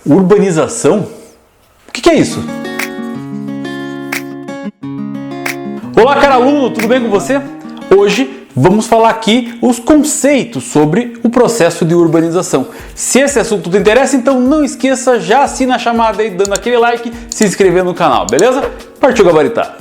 Urbanização? O que é isso? Olá, caro aluno, tudo bem com você? Hoje vamos falar aqui os conceitos sobre o processo de urbanização. Se esse assunto te interessa, então não esqueça, já assina a chamada aí, dando aquele like, se inscrevendo no canal, beleza? Partiu gabaritar!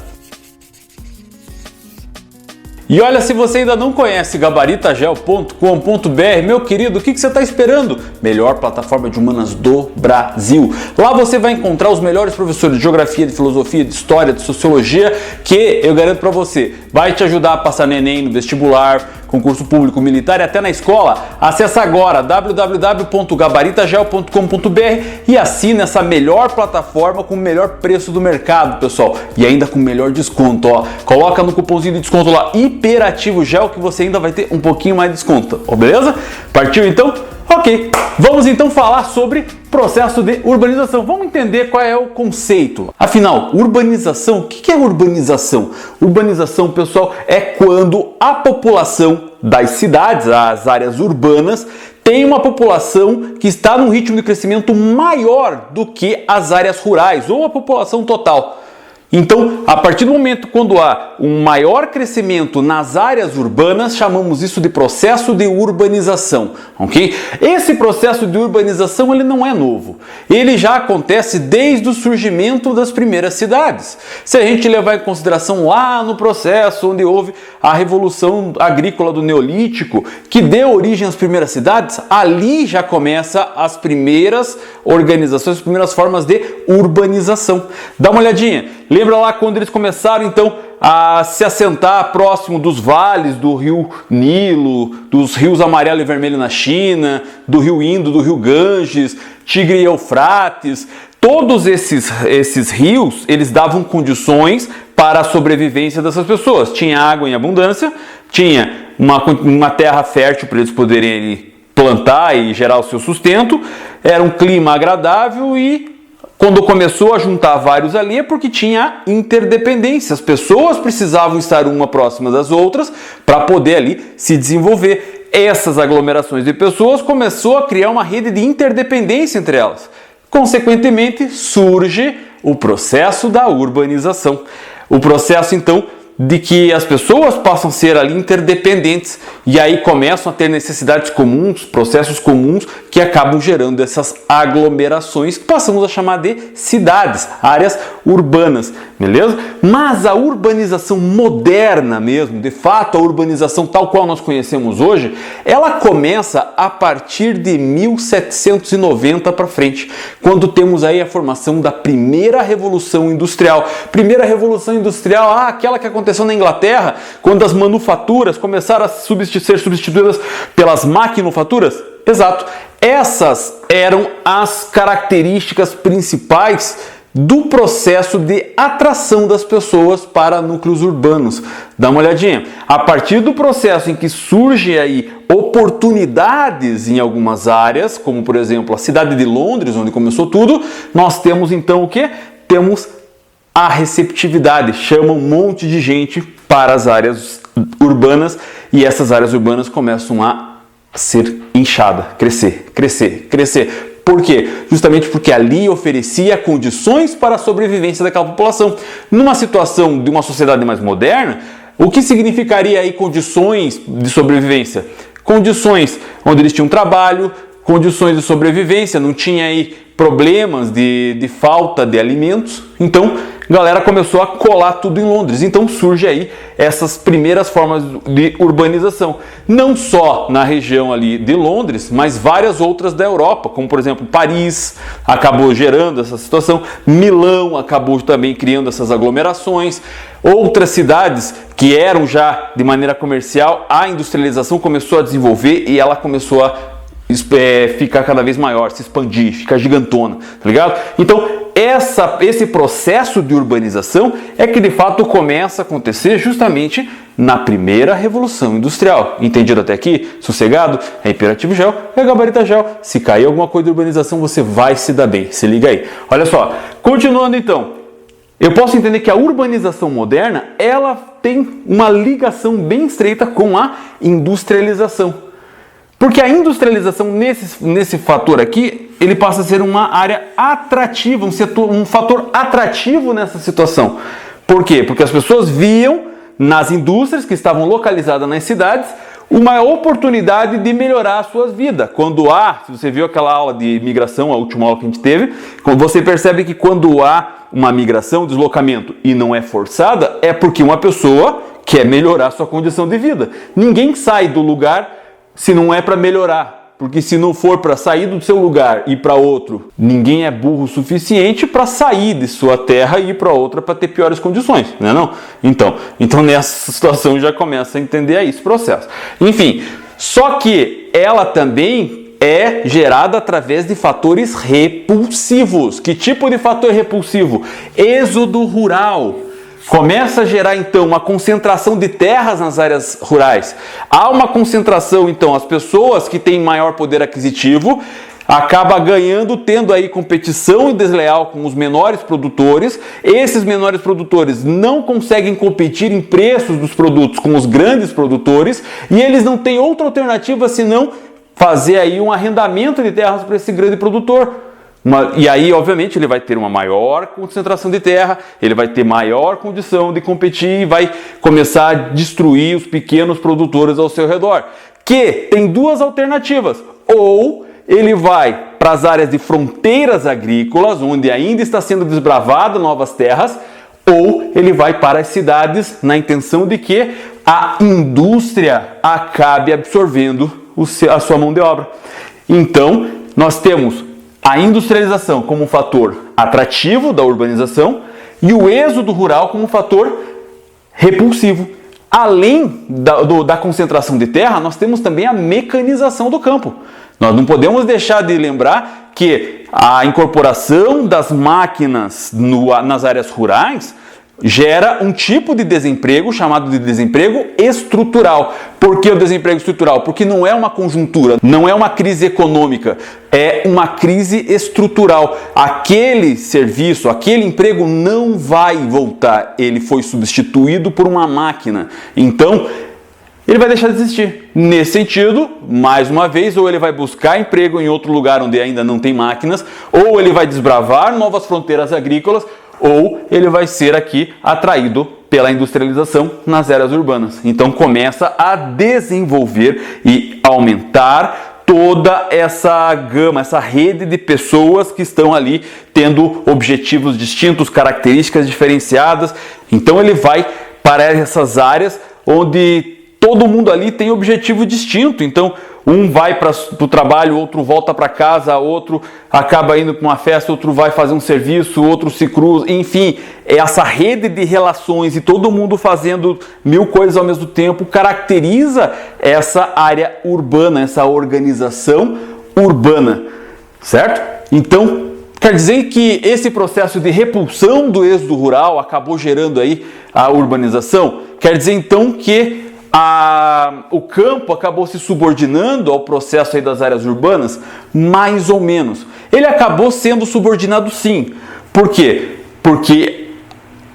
E olha, se você ainda não conhece gabaritagel.com.br, meu querido, o que você está esperando? Melhor plataforma de humanas do Brasil. Lá você vai encontrar os melhores professores de geografia, de filosofia, de história, de sociologia, que eu garanto para você, vai te ajudar a passar no Enem, no vestibular, concurso público, militar e até na escola. Acesse agora www.gabaritagel.com.br e assine essa melhor plataforma com o melhor preço do mercado, pessoal, e ainda com o melhor desconto, ó. Coloca no cupomzinho de desconto lá, Hiperativo Gel, que você ainda vai ter um pouquinho mais de desconto, ó, beleza? Partiu então? Ok, vamos então falar sobre processo de urbanização. Vamos entender qual é o conceito. Afinal, urbanização, o que é urbanização? Urbanização, pessoal, é quando a população das cidades, as áreas urbanas, tem uma população que está num ritmo de crescimento maior do que as áreas rurais ou a população total. Então, a partir do momento quando há um maior crescimento nas áreas urbanas, chamamos isso de processo de urbanização, ok? Esse processo de urbanização ele não é novo, ele já acontece desde o surgimento das primeiras cidades. Se a gente levar em consideração lá no processo onde houve a revolução agrícola do Neolítico, que deu origem às primeiras cidades, ali já começa as primeiras organizações, as primeiras formas de urbanização. Dá uma olhadinha. Lembra lá quando eles começaram então a se assentar próximo dos vales do rio Nilo, dos rios Amarelo e Vermelho na China, do rio Indo, do rio Ganges, Tigre e Eufrates. Todos esses rios, eles davam condições para a sobrevivência dessas pessoas. Tinha água em abundância, tinha uma terra fértil para eles poderem plantar e gerar o seu sustento, era um clima agradável e quando começou a juntar vários ali é porque tinha interdependência. As pessoas precisavam estar uma próxima das outras para poder ali se desenvolver. Essas aglomerações de pessoas começou a criar uma rede de interdependência entre elas. Consequentemente, surge o processo da urbanização. O processo, então, de que as pessoas passam a ser ali interdependentes e aí começam a ter necessidades comuns, processos comuns que acabam gerando essas aglomerações que passamos a chamar de cidades, áreas urbanas, beleza? Mas a urbanização moderna mesmo, de fato a urbanização tal qual nós conhecemos hoje, ela começa a partir de 1790 para frente, quando temos aí a formação da primeira revolução industrial. Primeira revolução industrial, aquela que aconteceu na Inglaterra, quando as manufaturas começaram a ser substituídas pelas maquinofaturas? Exato. Essas eram as características principais do processo de atração das pessoas para núcleos urbanos. Dá uma olhadinha. A partir do processo em que surgem aí oportunidades em algumas áreas, como por exemplo a cidade de Londres, onde começou tudo, nós temos então o quê? Temos a receptividade, chama um monte de gente para as áreas urbanas e essas áreas urbanas começam a ser inchada, crescer. Por quê? Justamente porque ali oferecia condições para a sobrevivência daquela população. Numa situação de uma sociedade mais moderna, o que significaria aí condições de sobrevivência? Condições onde eles tinham trabalho, condições de sobrevivência, não tinha aí problemas de falta de alimentos, então a galera começou a colar tudo em Londres. Então surge aí essas primeiras formas de urbanização, não só na região ali de Londres, mas várias outras da Europa, como por exemplo Paris acabou gerando essa situação, Milão acabou também criando essas aglomerações, outras cidades que eram já de maneira comercial, a industrialização começou a desenvolver e ela começou a ficar cada vez maior, se expandir, ficar gigantona, tá ligado? Então esse processo de urbanização é que de fato começa a acontecer justamente na primeira revolução industrial. Entendido até aqui? Sossegado? É Hiperativo Gel, é Gabarita Gel. Se cair alguma coisa de urbanização, você vai se dar bem. Se liga aí. Olha só, continuando então. Eu posso entender que a urbanização moderna, ela tem uma ligação bem estreita com a industrialização. Porque a industrialização nesse fator aqui ele passa a ser uma área atrativa, um fator atrativo nessa situação. Por quê? Porque as pessoas viam nas indústrias que estavam localizadas nas cidades uma oportunidade de melhorar as suas vidas. Quando há, se você viu aquela aula de migração, a última aula que a gente teve, você percebe que quando há uma migração, deslocamento e não é forçada, é porque uma pessoa quer melhorar a sua condição de vida. Ninguém sai do lugar se não é para melhorar. Porque se não for para sair do seu lugar e ir para outro, ninguém é burro o suficiente para sair de sua terra e ir para outra para ter piores condições, né não? Então nessa situação já começa a entender aí esse processo. Enfim, só que ela também é gerada através de fatores repulsivos. Que tipo de fator repulsivo? Êxodo rural. Começa a gerar, então, uma concentração de terras nas áreas rurais. Há uma concentração, então, as pessoas que têm maior poder aquisitivo acaba ganhando, tendo aí competição desleal com os menores produtores. Esses menores produtores não conseguem competir em preços dos produtos com os grandes produtores e eles não têm outra alternativa senão fazer aí um arrendamento de terras para esse grande produtor. E aí, obviamente, ele vai ter uma maior concentração de terra, ele vai ter maior condição de competir e vai começar a destruir os pequenos produtores ao seu redor. Que tem duas alternativas. Ou ele vai para as áreas de fronteiras agrícolas, onde ainda está sendo desbravado novas terras, ou ele vai para as cidades na intenção de que a indústria acabe absorvendo a sua mão de obra. Então, nós temos a industrialização como um fator atrativo da urbanização e o êxodo rural como um fator repulsivo. Além da concentração de terra, nós temos também a mecanização do campo. Nós não podemos deixar de lembrar que a incorporação das máquinas nas áreas rurais gera um tipo de desemprego chamado de desemprego estrutural. Por que o desemprego estrutural? Porque não é uma conjuntura, não é uma crise econômica, é uma crise estrutural. Aquele serviço, aquele emprego não vai voltar, ele foi substituído por uma máquina. Então, ele vai deixar de existir. Nesse sentido, mais uma vez, ou ele vai buscar emprego em outro lugar onde ainda não tem máquinas, ou ele vai desbravar novas fronteiras agrícolas, ou ele vai ser aqui atraído pela industrialização nas áreas urbanas. Então começa a desenvolver e aumentar toda essa gama, essa rede de pessoas que estão ali tendo objetivos distintos, características diferenciadas. Então ele vai para essas áreas onde todo mundo ali tem objetivo distinto. Então um vai para o trabalho, outro volta para casa, outro acaba indo para uma festa, outro vai fazer um serviço, outro se cruza, enfim, essa rede de relações e todo mundo fazendo mil coisas ao mesmo tempo caracteriza essa área urbana, essa organização urbana, certo? Então, quer dizer que esse processo de repulsão do êxodo rural acabou gerando aí a urbanização? Quer dizer então que o campo acabou se subordinando ao processo aí das áreas urbanas? Mais ou menos. Ele acabou sendo subordinado sim. Por quê? Porque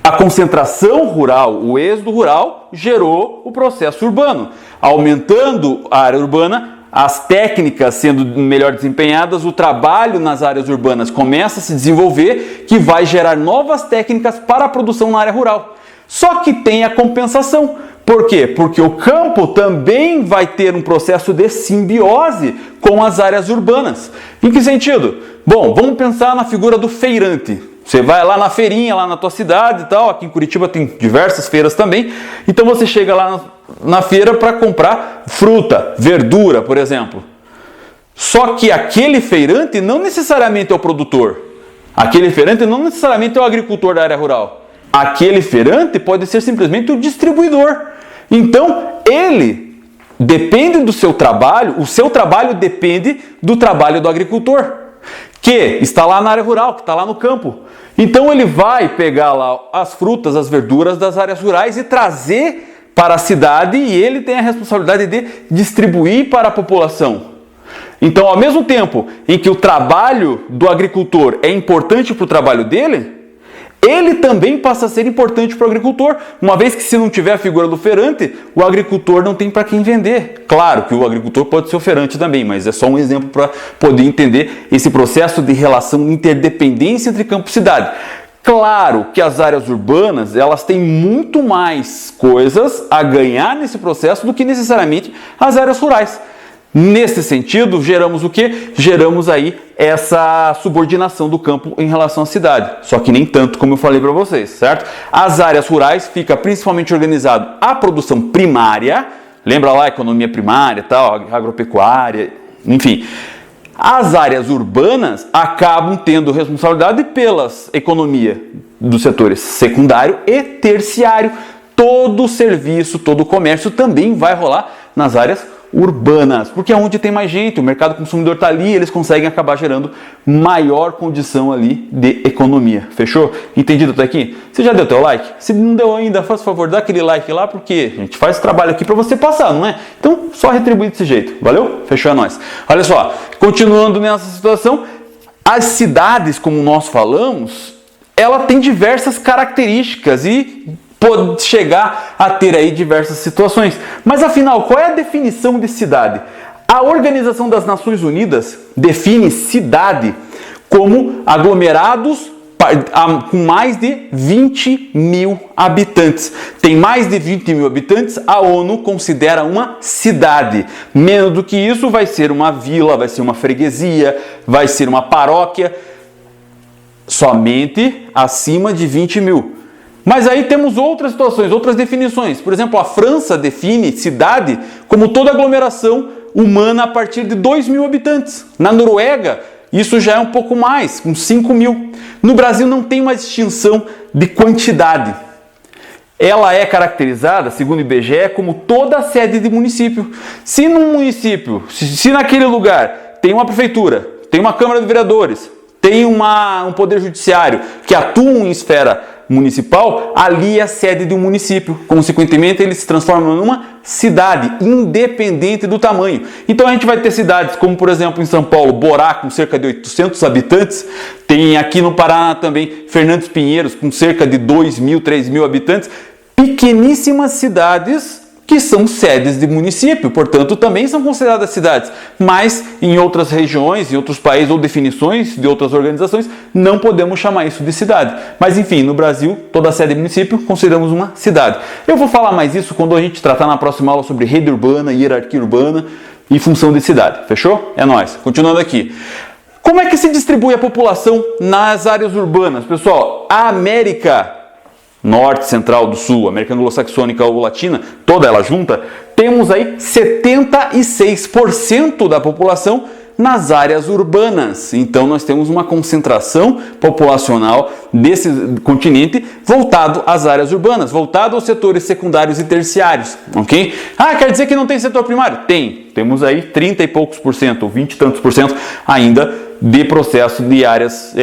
a concentração rural, o êxodo rural, gerou o processo urbano. Aumentando a área urbana, as técnicas sendo melhor desempenhadas, o trabalho nas áreas urbanas começa a se desenvolver, que vai gerar novas técnicas para a produção na área rural. Só que tem a compensação. Por quê? Porque o campo também vai ter um processo de simbiose com as áreas urbanas. Em que sentido? Bom, vamos pensar na figura do feirante. Você vai lá na feirinha, lá na tua cidade e tal, aqui em Curitiba tem diversas feiras também. Então você chega lá na feira para comprar fruta, verdura, por exemplo. Só que aquele feirante não necessariamente é o produtor. Aquele feirante não necessariamente é o agricultor da área rural. Aquele feirante pode ser simplesmente o distribuidor. Então, ele depende do seu trabalho, o seu trabalho depende do trabalho do agricultor, que está lá na área rural, que está lá no campo. Então, ele vai pegar lá as frutas, as verduras das áreas rurais e trazer para a cidade e ele tem a responsabilidade de distribuir para a população. Então, ao mesmo tempo em que o trabalho do agricultor é importante para o trabalho dele, ele também passa a ser importante para o agricultor, uma vez que se não tiver a figura do feirante, o agricultor não tem para quem vender. Claro que o agricultor pode ser o feirante também, mas é só um exemplo para poder entender esse processo de relação interdependência entre campo e cidade. Claro que as áreas urbanas, elas têm muito mais coisas a ganhar nesse processo do que necessariamente as áreas rurais. Nesse sentido, geramos o quê? Geramos aí essa subordinação do campo em relação à cidade. Só que nem tanto como eu falei para vocês, certo? As áreas rurais fica principalmente organizado a produção primária, lembra lá, economia primária, tal, agropecuária, enfim. As áreas urbanas acabam tendo responsabilidade pelas economia dos setores secundário e terciário. Todo serviço, todo comércio também vai rolar nas áreas urbanas, porque é onde tem mais gente, o mercado consumidor está ali, eles conseguem acabar gerando maior condição ali de economia. Fechou? Entendido até aqui? Você já deu teu like? Se não deu ainda, faz favor, dá aquele like lá, porque a gente faz esse trabalho aqui para você passar, não é? Então, só retribuir desse jeito. Valeu? Fechou, é nóis. Olha só, continuando nessa situação, as cidades, como nós falamos, ela tem diversas características e pode chegar a ter aí diversas situações. Mas afinal, qual é a definição de cidade? A Organização das Nações Unidas define cidade como aglomerados com mais de 20 mil habitantes. Tem mais de 20 mil habitantes, a ONU considera uma cidade. Menos do que isso vai ser uma vila, vai ser uma freguesia, vai ser uma paróquia. Somente acima de 20 mil. Mas aí temos outras situações, outras definições. Por exemplo, a França define cidade como toda aglomeração humana a partir de 2 mil habitantes. Na Noruega, isso já é um pouco mais, com 5 mil. No Brasil não tem uma distinção de quantidade. Ela é caracterizada, segundo o IBGE, como toda sede de município. Se num município, se naquele lugar tem uma prefeitura, tem uma Câmara de Vereadores, tem um poder judiciário que atuam em esfera municipal, ali é a sede de um município. Consequentemente, ele se transforma numa cidade, independente do tamanho. Então a gente vai ter cidades como, por exemplo, em São Paulo, Borá, com cerca de 800 habitantes. Tem aqui no Paraná também Fernandes Pinheiros, com cerca de 2 mil, 3 mil habitantes. Pequeníssimas cidades que são sedes de município, portanto também são consideradas cidades, mas em outras regiões, em outros países ou definições de outras organizações, não podemos chamar isso de cidade. Mas enfim, no Brasil, toda sede de município consideramos uma cidade. Eu vou falar mais isso quando a gente tratar na próxima aula sobre rede urbana, hierarquia urbana e função de cidade. Fechou? É nóis. Continuando aqui. Como é que se distribui a população nas áreas urbanas? Pessoal, a América Norte, Central, do Sul, América Anglo-Saxônica ou Latina, toda ela junta, temos aí 76% da população nas áreas urbanas. Então nós temos uma concentração populacional desse continente voltado às áreas urbanas, voltado aos setores secundários e terciários, ok? Ah, quer dizer que não tem setor primário? Tem. Temos aí 30 e poucos por cento, ou 20 e tantos por cento ainda de processo de áreas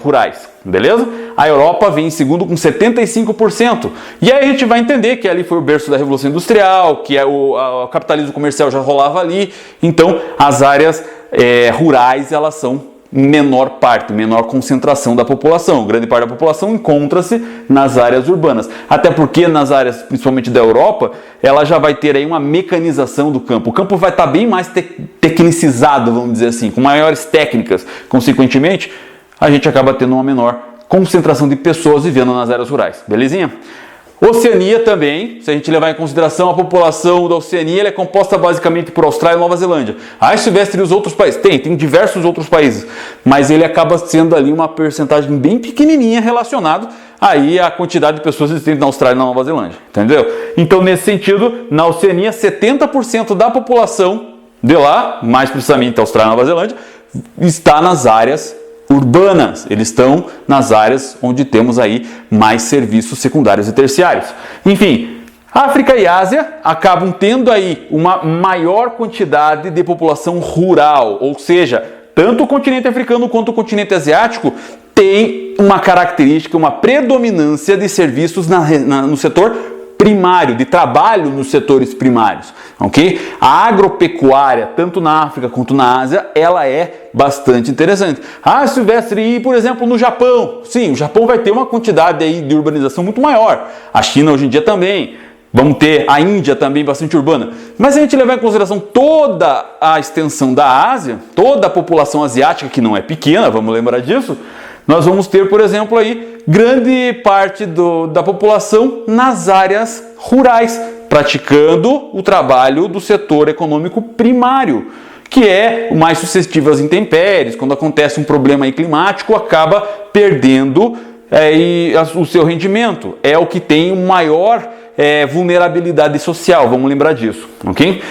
rurais. Beleza? A Europa vem em segundo com 75%. E aí a gente vai entender que ali foi o berço da Revolução Industrial, que o capitalismo comercial já rolava ali. Então, as áreas rurais, elas são menor parte, menor concentração da população. Grande parte da população encontra-se nas áreas urbanas. Até porque nas áreas, principalmente da Europa, ela já vai ter aí uma mecanização do campo. O campo vai estar bem mais tecnicizado, vamos dizer assim, com maiores técnicas. Consequentemente, a gente acaba tendo uma menor concentração de pessoas vivendo nas áreas rurais. Belezinha? Oceania também, se a gente levar em consideração a população da Oceania, ela é composta basicamente por Austrália e Nova Zelândia. Aí se tivesse os outros países, tem diversos outros países, mas ele acaba sendo ali uma percentagem bem pequenininha relacionado aí à quantidade de pessoas existentes na Austrália e na Nova Zelândia, entendeu? Então nesse sentido, na Oceania, 70% da população de lá, mais precisamente a Austrália e Nova Zelândia, está nas áreas urbanas. Eles estão nas áreas onde temos aí mais serviços secundários e terciários. Enfim, África e Ásia acabam tendo aí uma maior quantidade de população rural, ou seja, tanto o continente africano quanto o continente asiático tem uma característica, uma predominância de serviços no setor primário, de trabalho nos setores primários, ok? A agropecuária, tanto na África quanto na Ásia, ela é bastante interessante. Ah, Silvestre, e por exemplo no Japão? Sim, o Japão vai ter uma quantidade aí de urbanização muito maior. A China hoje em dia também. Vamos ter a Índia também bastante urbana. Mas se a gente levar em consideração toda a extensão da Ásia, toda a população asiática, que não é pequena, vamos lembrar disso, nós vamos ter, por exemplo, aí, grande parte da população nas áreas rurais, praticando o trabalho do setor econômico primário, que é o mais suscetível às intempéries. Quando acontece um problema aí climático, acaba perdendo o seu rendimento. É o que tem maior vulnerabilidade social, vamos lembrar disso, ok?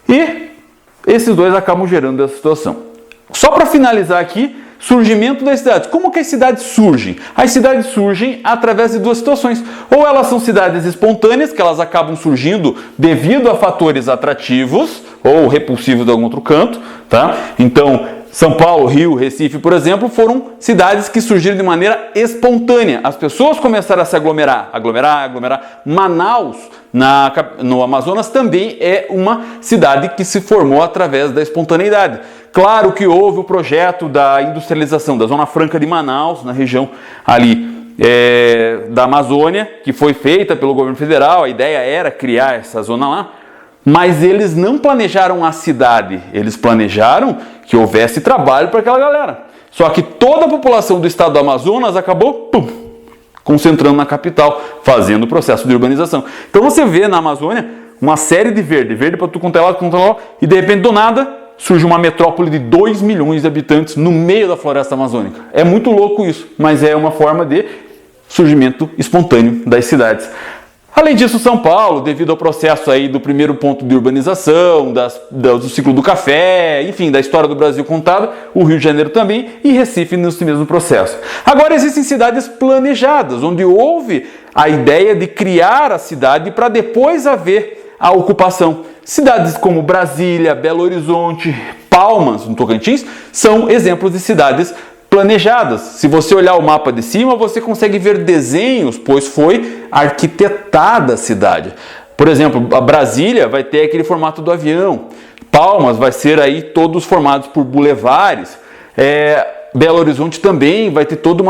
E esses dois acabam gerando essa situação. Só para finalizar aqui, surgimento das cidades. Como que as cidades surgem? As cidades surgem através de duas situações. Ou elas são cidades espontâneas, que elas acabam surgindo devido a fatores atrativos ou repulsivos de algum outro canto, tá? Então, São Paulo, Rio, Recife, por exemplo, foram cidades que surgiram de maneira espontânea. As pessoas começaram a se aglomerar. Manaus, no Amazonas, também é uma cidade que se formou através da espontaneidade. Claro que houve o projeto da industrialização da Zona Franca de Manaus, na região ali da Amazônia, que foi feita pelo governo federal. A ideia era criar essa zona lá, mas eles não planejaram a cidade, eles planejaram que houvesse trabalho para aquela galera. Só que toda a população do estado do Amazonas acabou concentrando na capital, fazendo o processo de urbanização. Então você vê na Amazônia uma série de verde para tudo quanto é lado, e de repente do nada surge uma metrópole de 2 milhões de habitantes no meio da floresta amazônica. É muito louco isso, mas é uma forma de surgimento espontâneo das cidades. Além disso, São Paulo, devido ao processo aí do primeiro ponto de urbanização, do ciclo do café, enfim, da história do Brasil contada, o Rio de Janeiro também e Recife nesse mesmo processo. Agora existem cidades planejadas, onde houve a ideia de criar a cidade para depois haver a ocupação. Cidades como Brasília, Belo Horizonte, Palmas, no Tocantins, são exemplos de cidades planejadas. Se você olhar o mapa de cima, você consegue ver desenhos, pois foi arquitetada a cidade. Por exemplo, a Brasília vai ter aquele formato do avião. Palmas vai ser aí todos formados por bulevares. Belo Horizonte também vai ter todo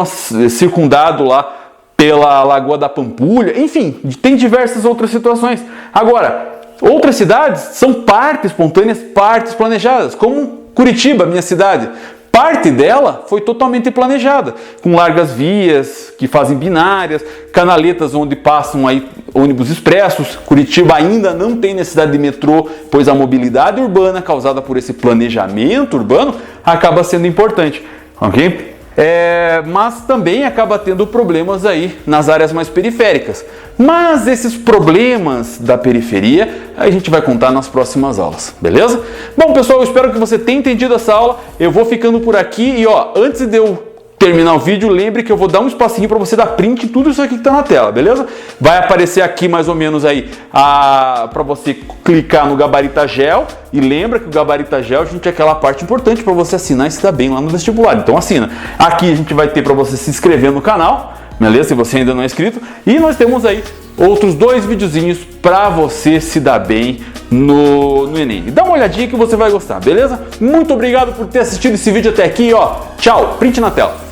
circundado lá pela Lagoa da Pampulha. Enfim, tem diversas outras situações. Agora, outras cidades são partes espontâneas, partes planejadas, como Curitiba, minha cidade. Parte dela foi totalmente planejada, com largas vias que fazem binárias, canaletas onde passam aí ônibus expressos. Curitiba ainda não tem necessidade de metrô, pois a mobilidade urbana causada por esse planejamento urbano acaba sendo importante, ok? Mas também acaba tendo problemas aí nas áreas mais periféricas. Mas esses problemas da periferia a gente vai contar nas próximas aulas, beleza? Bom, pessoal, eu espero que você tenha entendido essa aula. Eu vou ficando por aqui e antes de eu terminar o vídeo, lembre que eu vou dar um espacinho para você dar print em tudo isso aqui que está na tela, beleza? Vai aparecer aqui mais ou menos aí para você clicar no Gabarita Gel, e lembra que o Gabarita Gel, gente, é aquela parte importante para você assinar e se dar bem lá no vestibular. Então assina. Aqui a gente vai ter para você se inscrever no canal, beleza? Se você ainda não é inscrito, e nós temos aí outros 2 videozinhos para você se dar bem no Enem. Dá uma olhadinha que você vai gostar, beleza? Muito obrigado por ter assistido esse vídeo até aqui, Tchau, print na tela.